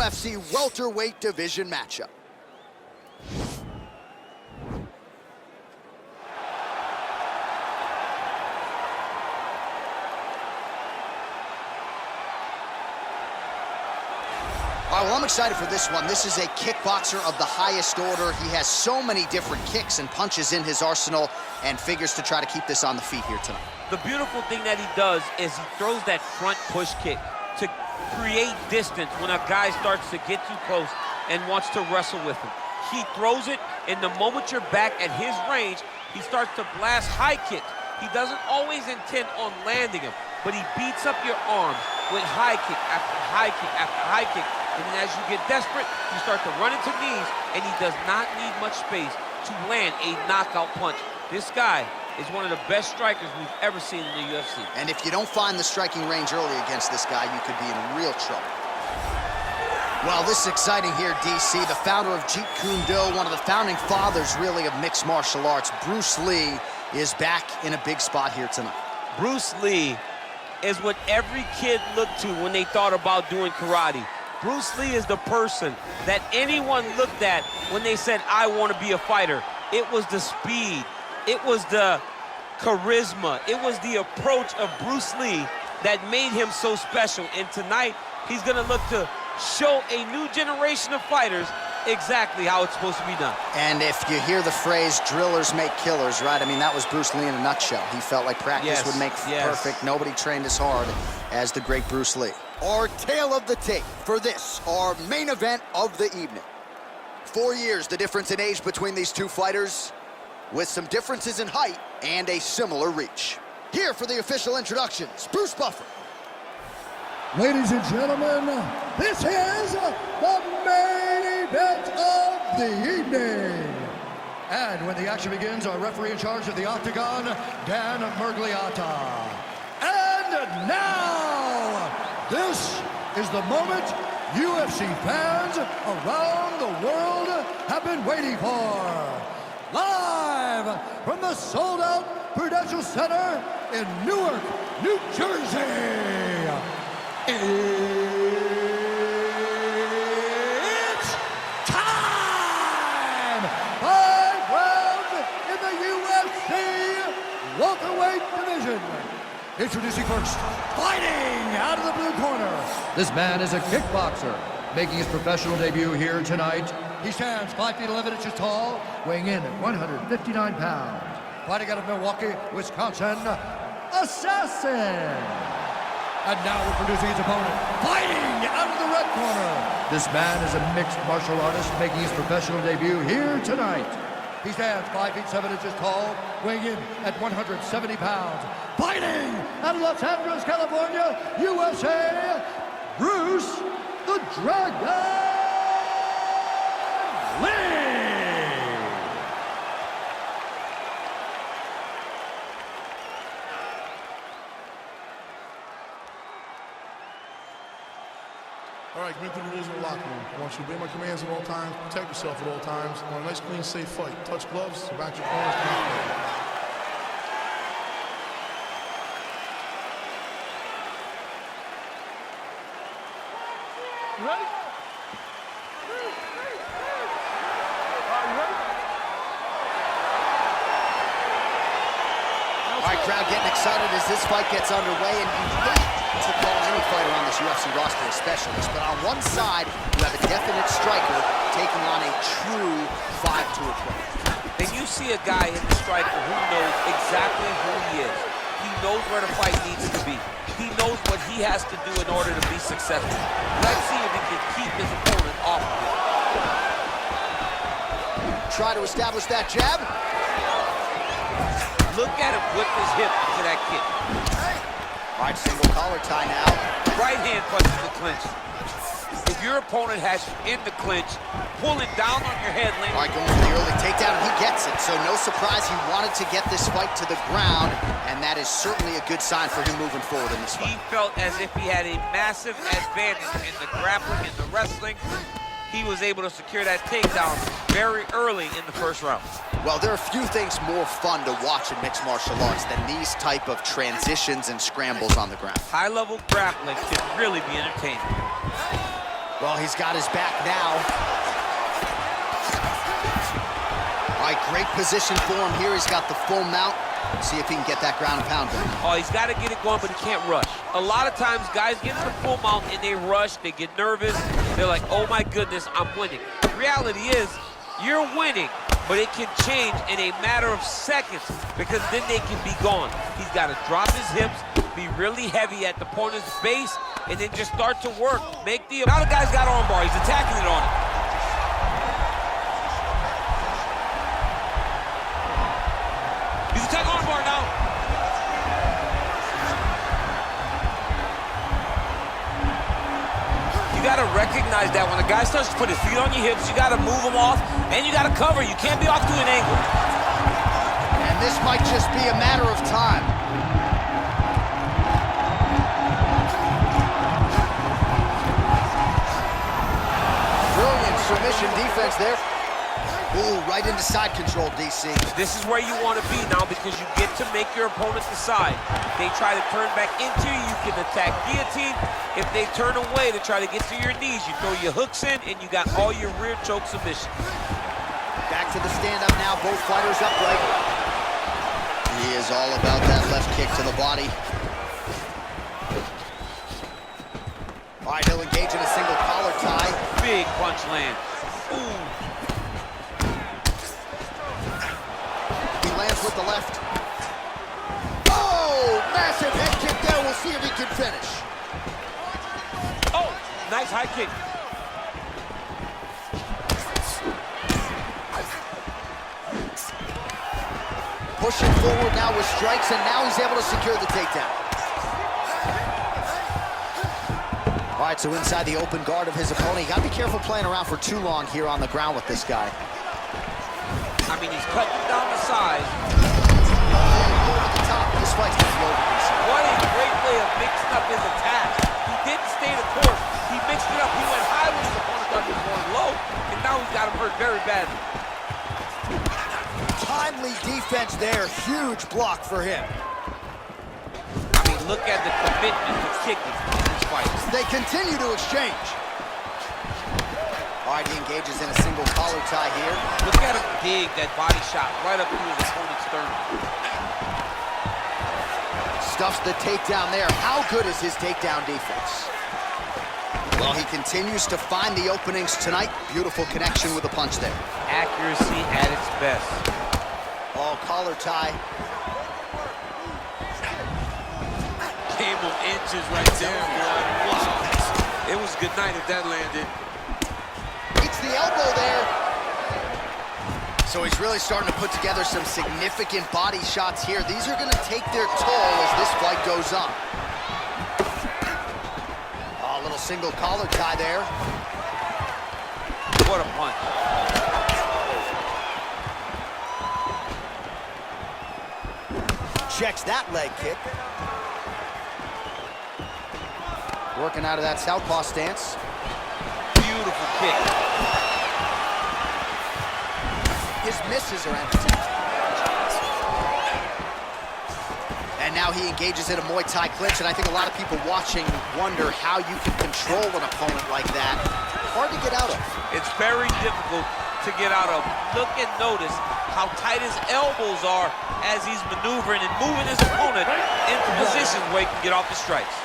UFC welterweight division matchup. All right, well, I'm excited for this one. This is a kickboxer of the highest order. He has so many different kicks and punches in his arsenal and figures to try to keep this on the feet here tonight. The beautiful thing that he does is he throws that front push kick to create distance when a guy starts to get too close and wants to wrestle with him. He throws it, and the moment you're back at his range, he starts to blast high kicks. He doesn't always intend on landing him, but he beats up your arms with high kick after high kick after high kick. And then as you get desperate, you start to run into knees, and he does not need much space to land a knockout punch. This guy is one of the best strikers we've ever seen in the UFC. And if you don't find the striking range early against this guy, you could be in real trouble. Well, this is exciting here, DC. The founder of Jeet Kune Do, one of the founding fathers, really, of mixed martial arts, Bruce Lee, is back in a big spot here tonight. Bruce Lee is what every kid looked to when they thought about doing karate. Bruce Lee is the person that anyone looked at when they said, I want to be a fighter. It was the speed, it was the charisma, it was the approach of Bruce Lee that made him so special. And tonight, he's gonna look to show a new generation of fighters exactly how it's supposed to be done. And if you hear the phrase, drillers make killers, right? I mean, that was Bruce Lee in a nutshell. He felt like practice would make perfect. Nobody trained as hard as the great Bruce Lee. Our tale of the tape for this, our main event of the evening. 4 years, the difference in age between these two fighters, with some differences in height and a similar reach. Here for the official introductions, Bruce Buffer. Ladies and gentlemen, this is the main event of the evening. And when the action begins, our referee in charge of the Octagon, Dan Mergliata. And now, this is the moment UFC fans around the world have been waiting for. Live from the sold-out Prudential Center in Newark, New Jersey. It's time! 5 rounds in the UFC welterweight division. Introducing first, fighting out of the blue corner. This man is a kickboxer, making his professional debut here tonight. He stands 5 feet 11 inches tall, weighing in at 159 pounds. Fighting out of Milwaukee, Wisconsin, Assassin. And now introducing his opponent, fighting out of the red corner. This man is a mixed martial artist making his professional debut here tonight. He stands 5 feet 7 inches tall, weighing in at 170 pounds. Fighting out of Los Angeles, California, USA, Bruce the Dragon Lee. All right, commit to the rules of the locker room. I want you to obey my commands at all times, protect yourself at all times. I want a nice, clean, safe fight. Touch gloves, back your corners, You ready? All right, crowd getting excited as this fight gets underway, and you hate to call any fighter on this UFC roster a specialist, but on one side, you have a definite striker taking on a true 5-2 opponent. And you see a guy in the striker who knows exactly who he is. He knows where the fight needs to be. He knows what he has to do in order to be successful. Let's see if he can keep his opponent off of it. Try to establish that jab. Look at him whip his hip into that kick. All right, single collar tie now. Right hand punches the clinch. If your opponent has you in the clinch, pulling down on your head, All right, going for the early takedown, and he gets it. So no surprise he wanted to get this fight to the ground, and that is certainly a good sign for him moving forward in this fight. He felt as if he had a massive advantage in the grappling and the wrestling. He was able to secure that takedown very early in the first round. Well, there are few things more fun to watch in mixed martial arts than these type of transitions and scrambles on the ground. High-level grappling can really be entertaining. Well, he's got his back now. All right, great position for him here. He's got the full mount. See if he can get that ground and pound going. Oh, he's got to get it going, but he can't rush. A lot of times, guys get to the full mount and they rush, they get nervous. They're like, oh my goodness, I'm winning. The reality is, you're winning, but it can change in a matter of seconds because then they can be gone. He's got to drop his hips, be really heavy at the opponent's base, and then just start to work. Now the guy's got armbar. He's attacking it on it. He's attacking armbar now. You got to recognize that when a guy starts to put his feet on your hips, you got to move him off, and you got to cover. You can't be off to an angle. And this might just be a matter of time. Brilliant submission defense there. Ooh, right into side control, DC. This is where you want to be now because you get to make your opponent decide. They try to turn back into you, you can attack guillotine. If they turn away to try to get to your knees, you throw your hooks in and you got all your rear choke submission. Back to the stand-up now, both fighters upright. He is all about that left kick to the body. All right, he'll engage in a single collar tie. Big punch land. Ooh. With the left. Oh, massive head kick there. We'll see if he can finish. Oh, nice high kick. Pushing forward now with strikes, and now he's able to secure the takedown. All right, so inside the open guard of his opponent. You gotta be careful playing around for too long here on the ground with this guy. I mean, he's cutting down the size. Over the top. This fight's gonna be over. What a great way of mixing up his attacks. He didn't stay the course. He mixed it up. He went high when his opponent thought he was going low, and now he's got him hurt very badly. Timely defense there. Huge block for him. I mean, look at the commitment to kicking in this fight. They continue to exchange. All right, he engages in a single collar tie here. Look at him dig that body shot right up through his opponent's sternum. Stuffs the takedown there. How good is his takedown defense? Well, he continues to find the openings tonight. Beautiful connection with the punch there. Accuracy at its best. Oh, collar tie. Game of inches right there, boy. Wow. It was a good night if that landed. The elbow there. So he's really starting to put together some significant body shots here. These are going to take their toll as this fight goes on. Oh, a little single collar tie there. What a punch. Checks that leg kick. Working out of that southpaw stance. Beautiful kick. His misses are entertaining. And now he engages in a Muay Thai clinch, and I think a lot of people watching wonder how you can control an opponent like that. Hard to get out of. It's very difficult to get out of. Look and notice how tight his elbows are as he's maneuvering and moving his opponent into positions where he can get off the strikes.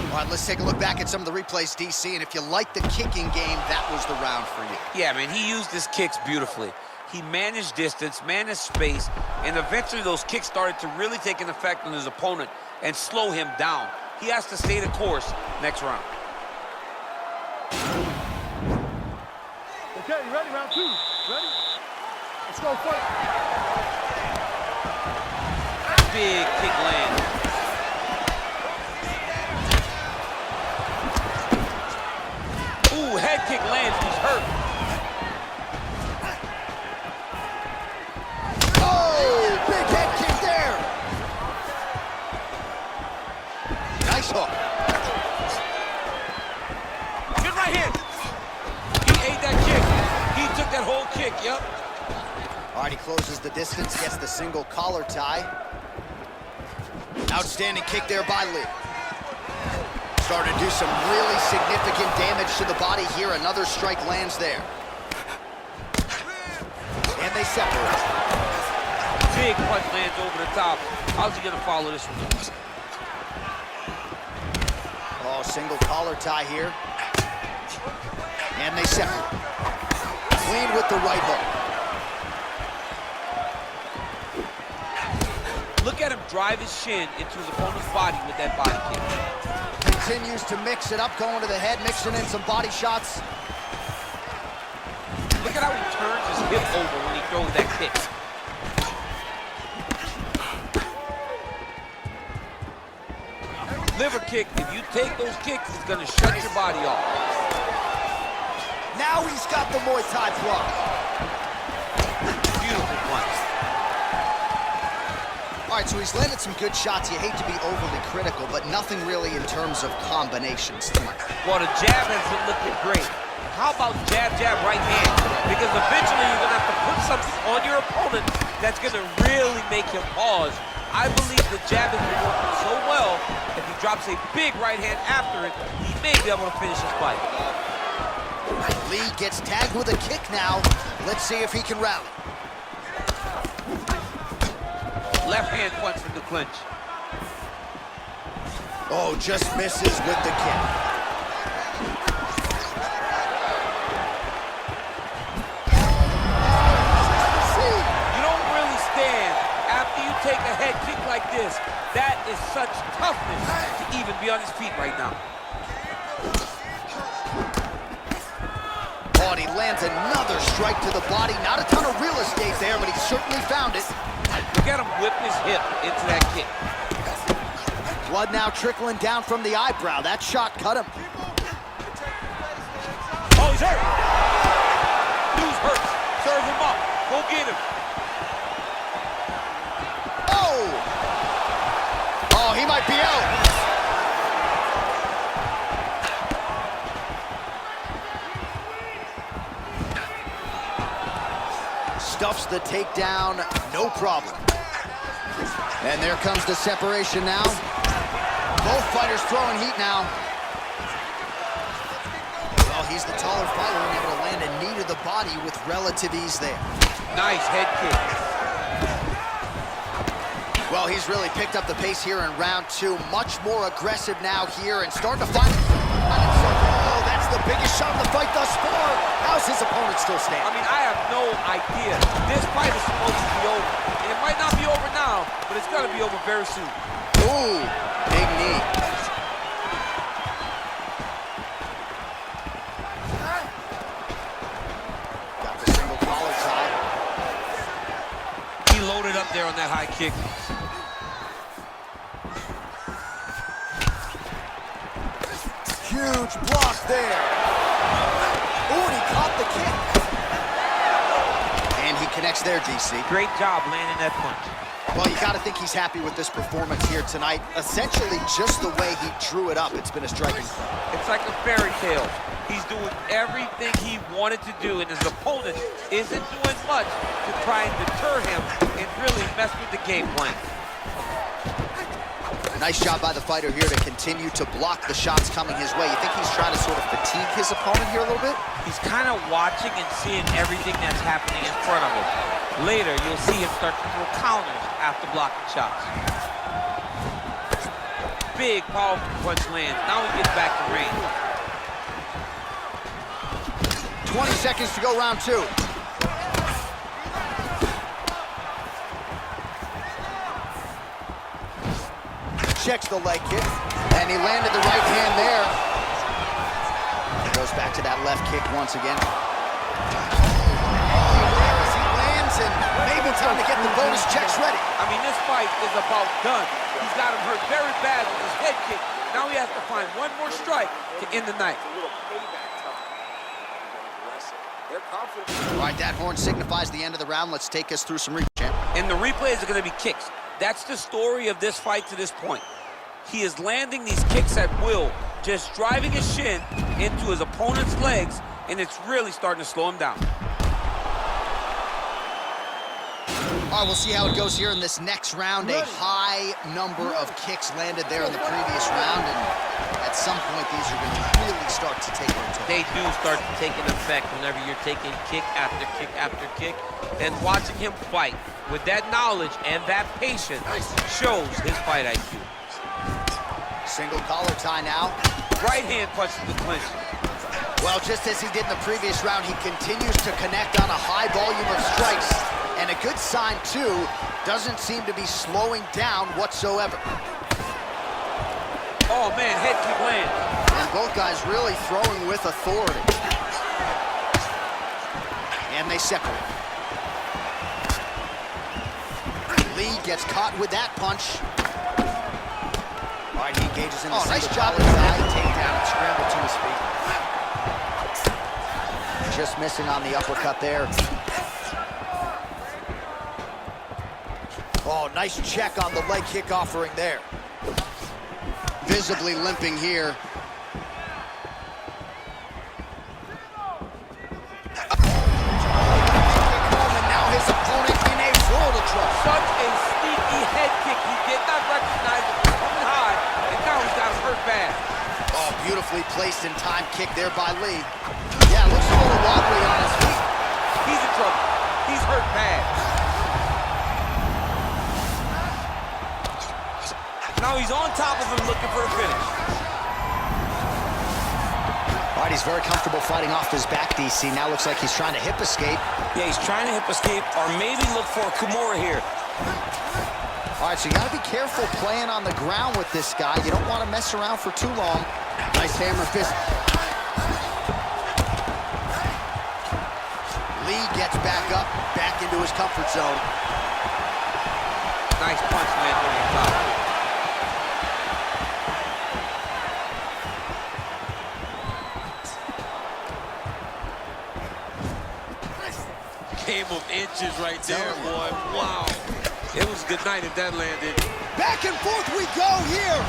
All right, let's take a look back at some of the replays, DC, and if you like the kicking game, that was the round for you. Yeah, man, he used his kicks beautifully. He managed distance, managed space, and eventually those kicks started to really take an effect on his opponent and slow him down. He has to stay the course next round. Okay, you ready? Round two. Ready? Let's go fight. Big kick land. Ooh, head kick lands. He's hurt. Oh, big head kick there. Nice hook. Good right hand. He ate that kick. He took that whole kick, yep. closes the distance, gets the single collar tie. Outstanding kick there by Lee. Starting to do some really significant damage to the body here. Another strike lands there. And they separate. Big punch lands over the top. How's he gonna follow this one? Oh, single collar tie here. And they separate. Clean with the right hook. Look at him drive his shin into his opponent's body with that body kick. Continues to mix it up, going to the head, mixing in some body shots. Look at how he turns his hip over when he throws that kick. Liver kick, if you take those kicks, it's gonna shut your body off. Now he's got the Muay Thai block. Beautiful punch. All right, so he's landed some good shots. You hate to be overly critical, but nothing really in terms of combinations tonight. Well, the jab has been looking great. How about jab, jab, right hand? Because eventually you're gonna have to put something on your opponent that's gonna really make him pause. I believe the jab has been working so well, if he drops a big right hand after it, he may be able to finish his fight. Lee gets tagged with a kick now. Let's see if he can rally. Left hand punch from the clinch. Oh, just misses with the kick. You don't really stand after you take a head kick like this. That is such toughness to even be on his feet right now. Oh, and he lands another strike to the body. Not a ton of real estate there, but he certainly found it. Look at him whip his hip into that kick. Blood now trickling down from the eyebrow. That shot cut him. Oh, he's hurt. Dude's hurt. Serve him up. Go get him. Oh! Oh, he might be out. Stuffs the takedown, no problem. And there comes the separation now. Both fighters throwing heat now. Well, he's the taller fighter and able to land a knee to the body with relative ease there. Nice head kick. Well, he's really picked up the pace here in round two. Much more aggressive now here and starting to find Oh, that's the biggest shot of the fight thus far. How's his opponent still standing? I mean, I have no idea. This fight is supposed to be over. And it might not be over now, but it's gonna be over very soon. Ooh, big knee. Got the single collar tie. He loaded up there on that high kick. Huge block there. Ooh, and he caught the kick. And he connects there, DC. Great job landing that punch. Well, you got to think he's happy with this performance here tonight. Essentially, just the way he drew it up, it's been a striking fight. It's like a fairy tale. He's doing everything he wanted to do, and his opponent isn't doing much to try and deter him and really mess with the game plan. Nice job by the fighter here to continue to block the shots coming his way. You think he's trying to sort of fatigue his opponent here a little bit? He's kind of watching and seeing everything that's happening in front of him. Later, you'll see him start to throw counters after blocking shots. Big, powerful punch lands. Now he gets back to range. 20 seconds to go, round two. Checks the leg kick, and he landed the right hand there. Goes back to that left kick once again. He lands, and maybe time to get the bonus checks ready. I mean, this fight is about done. He's got him hurt very bad with his head kick. Now he has to find one more strike to end the night. All right, that horn signifies the end of the round. Let's take us through some replay, champ. And the replays are going to be kicks. That's the story of this fight to this point. He is landing these kicks at will, just driving his shin into his opponent's legs, and it's really starting to slow him down. All right, we'll see how it goes here in this next round. A high number of kicks landed there in the previous round, and at some point, these are going to really start to take their toll. They do start to take an effect whenever you're taking kick after kick after kick. And watching him fight with that knowledge and that patience shows his fight IQ. Single collar tie now. Right hand punches the clinch. Well, just as he did in the previous round, he continues to connect on a high volume of strikes. And a good sign, too, doesn't seem to be slowing down whatsoever. Oh, man, head kick lands. And both guys really throwing with authority. And they separate. Lee gets caught with that punch. All right, he engages in the nice job with that takedown and scramble to his feet. Just missing on the uppercut there. Oh, nice check on the leg kick offering there. Visibly limping here. And now his opponent in a world of trouble. Such a sneaky head kick. He did not recognize it coming high, and now he's got him hurt bad. Oh, beautifully placed in time kick there by Lee. Yeah, looks a little wobbly on his feet. He's in trouble. He's hurt bad. Now he's on top of him looking for the finish. All right, he's very comfortable fighting off his back, DC. Now looks like he's trying to hip escape. Yeah, he's trying to hip escape or maybe look for a Kimura here. All right, so you got to be careful playing on the ground with this guy. You don't want to mess around for too long. Nice hammer fist. Lee gets back up, back into his comfort zone. Nice punch landed on the top. Game of inches right there, boy. Wow. It was a good night if that landed. Back and forth we go here.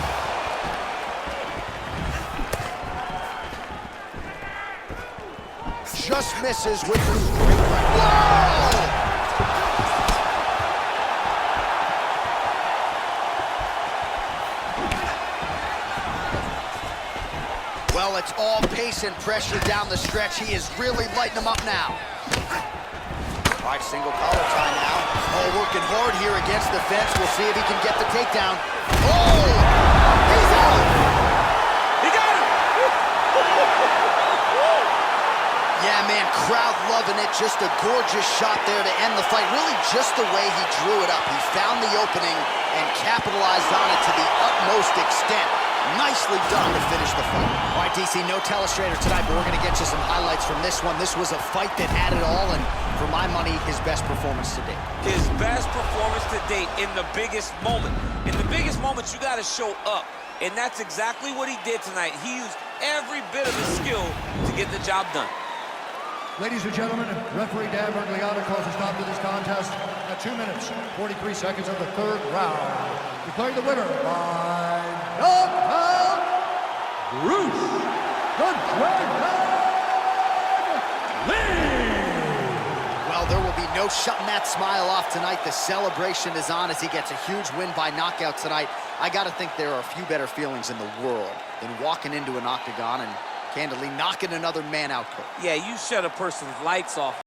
Just misses with the straight right. Whoa! Well, it's all pace and pressure down the stretch. He is really lighting them up now. All right, single collar tie now. Oh, working hard here against the fence. We'll see if he can get the takedown. Oh! He's out! He got him! Yeah, man, crowd loving it. Just a gorgeous shot there to end the fight. Really just the way he drew it up. He found the opening and capitalized on it to the utmost extent. Nicely done to finish the fight. All right, DC, no telestrator tonight, but we're going to get you some highlights from this one. This was a fight that had it all, and for my money, his best performance to date. His best performance to date in the biggest moment. In the biggest moments, you got to show up, and that's exactly what he did tonight. He used every bit of his skill to get the job done. Ladies and gentlemen, referee Dan Bergliano calls a stop to this contest at 2 minutes, 43 seconds of the third round. Declaring the winner by knockout, Bruce the Dragon Lee! Well, there will be no shutting that smile off tonight. The celebration is on as he gets a huge win by knockout tonight. I got to think there are a few better feelings in the world than walking into an octagon and candidly knocking another man out cold. Yeah, you shut a person's lights off